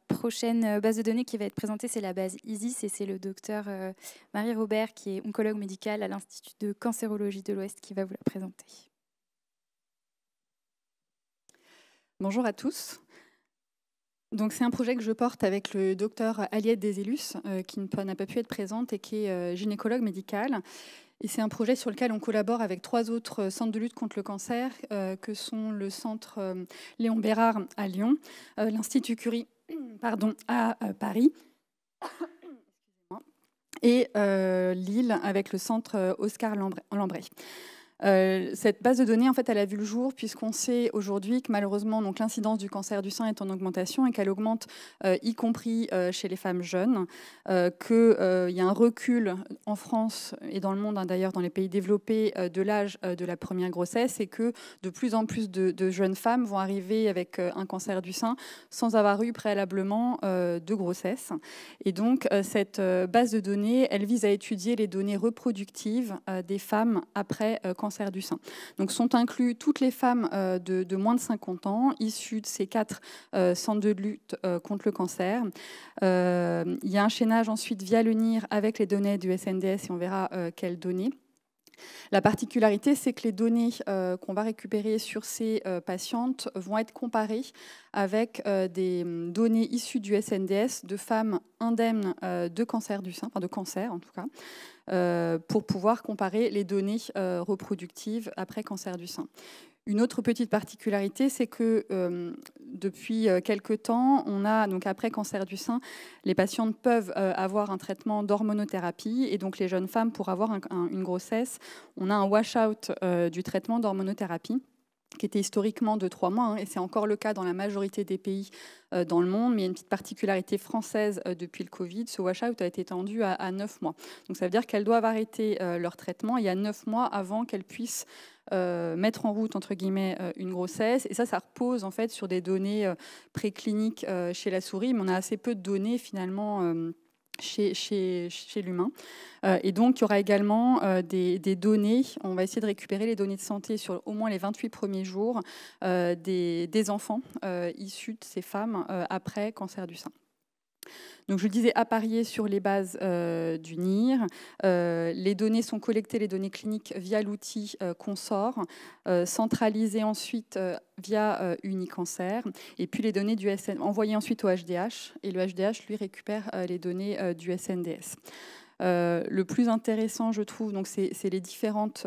prochaine base de données qui va être présentée, c'est la base ISIS, et c'est le docteur Marie Robert, qui est oncologue médicale à l'Institut de cancérologie de l'Ouest, qui va vous la présenter. Bonjour à tous. Donc c'est un projet que je porte avec le docteur Aliette Deselus, qui n'a pas pu être présente et qui est gynécologue médicale. Et c'est un projet sur lequel on collabore avec 3 autres centres de lutte contre le cancer, que sont le centre Léon Bérard à Lyon, l'Institut Curie à Paris, et Lille avec le centre Oscar Lambret. Cette base de données, en fait, elle a vu le jour puisqu'on sait aujourd'hui que malheureusement, donc l'incidence du cancer du sein est en augmentation et qu'elle augmente, y compris chez les femmes jeunes, qu'il y a un recul en France et dans le monde, hein, d'ailleurs dans les pays développés, de l'âge de la première grossesse, et que de plus en plus de jeunes femmes vont arriver avec un cancer du sein sans avoir eu préalablement de grossesse. Et donc, cette base de données, elle vise à étudier les données reproductives des femmes après cancer du sein. Donc sont inclus toutes les femmes de moins de 50 ans, issues de ces 4 centres de lutte contre le cancer. Il y a un chaînage ensuite via le NIR avec les données du SNDS, et on verra quelles données. La particularité, c'est que les données qu'on va récupérer sur ces patientes vont être comparées avec des données issues du SNDS de femmes indemnes de cancer du sein, enfin de cancer en tout cas, pour pouvoir comparer les données reproductives après cancer du sein. Une autre petite particularité, c'est que depuis quelque temps, on a, donc après cancer du sein, les patientes peuvent avoir un traitement d'hormonothérapie, et donc les jeunes femmes, pour avoir une grossesse, on a un wash-out du traitement d'hormonothérapie qui était historiquement de 3 mois, hein, et c'est encore le cas dans la majorité des pays dans le monde, mais il y a une petite particularité française depuis le Covid, ce wash-out a été étendu à 9 mois. Donc ça veut dire qu'elles doivent arrêter leur traitement il y a 9 mois avant qu'elles puissent mettre en route, entre guillemets, une grossesse. Et ça repose en fait sur des données précliniques chez la souris, mais on a assez peu de données finalement chez l'humain. Et donc, il y aura également des données. On va essayer de récupérer les données de santé sur au moins les 28 premiers jours des enfants issus de ces femmes après cancer du sein. Donc, je le disais, apparier sur les bases du NIR. Les données sont collectées, les données cliniques, via l'outil Consort, centralisées ensuite via Unicancer, et puis les données du SN envoyées ensuite au HDH, et le HDH, lui, récupère les données du SNDS. Le plus intéressant, je trouve, donc c'est les différentes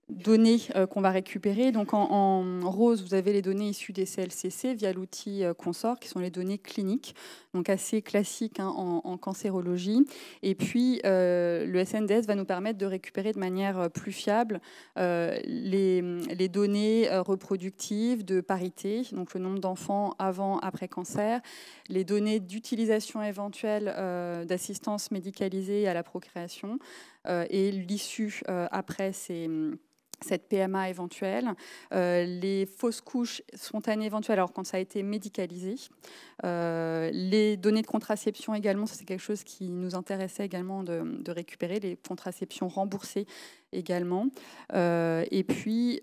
données qu'on va récupérer. Donc en rose, vous avez les données issues des CLCC via l'outil Consort, qui sont les données cliniques, donc assez classiques, hein, en cancérologie. Et puis le SNDS va nous permettre de récupérer de manière plus fiable les données reproductives de parité, donc le nombre d'enfants avant, après cancer, les données d'utilisation éventuelle d'assistance médicalisée à la procréation, et l'issue après cette PMA éventuelle, les fausses couches spontanées éventuelles, alors quand ça a été médicalisé, les données de contraception également, ça c'est quelque chose qui nous intéressait également de récupérer, les contraceptions remboursées également, et puis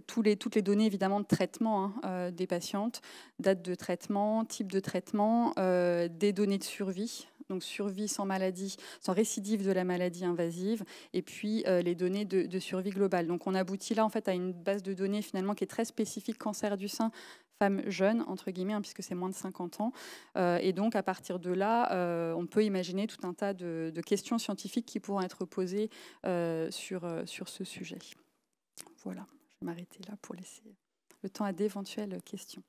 toutes les données évidemment de traitement, hein, des patientes, date de traitement, type de traitement, des données de survie, donc survie sans maladie, sans récidive de la maladie invasive, et puis les données de survie globale. Donc on aboutit là en fait à une base de données finalement qui est très spécifique cancer du sein, femmes jeunes entre guillemets, hein, puisque c'est moins de 50 ans, et donc à partir de là, on peut imaginer tout un tas de questions scientifiques qui pourront être posées sur ce sujet. Voilà, je vais m'arrêter là pour laisser le temps à d'éventuelles questions.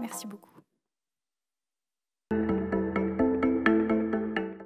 Merci beaucoup.